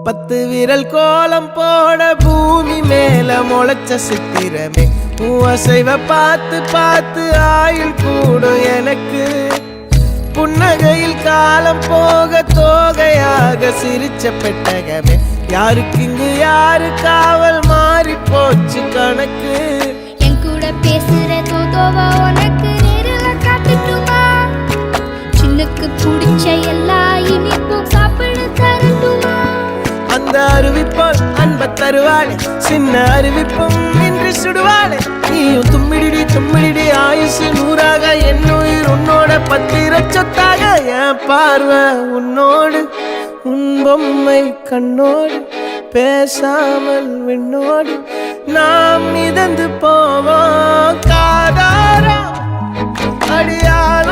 10 விரல் கோலம் போட பூமி மேல முளைச்ச சித்திரமே அசைவ பார்த்து பார்த்து ஆயுள் கூடும் எனக்கு புன்னகையில் காலம் போக தோகையாக சிரிச்ச பெட்டகமே யாருக்கு இங்கு யாரு காவல் மாறி போச்சு கணக்கு என் கூட பேசுற தோதோவா உனக்கு நேரில் காட்டுட்டுமா சின்னுக்கு பிடிச்ச எல்லா இனிப்பும் சாப்பிட தரட்டுமா அந்த அறிவிப்பால் அன்ப தருவாளே சின்ன அறிவிப்பும் இன்று சுடுவாளே நீயும் தும்மிடி தும்மிடி ஆயுசு 100ஆக என் உயிர் உன்னோட 10 சொத்தாக என் பார்வை உன்னோடு உன் பொம்மை கண்ணோடு பேசாமல் விண்ணோடு நாம் மிதந்து போவோம் காதாரா அடியாள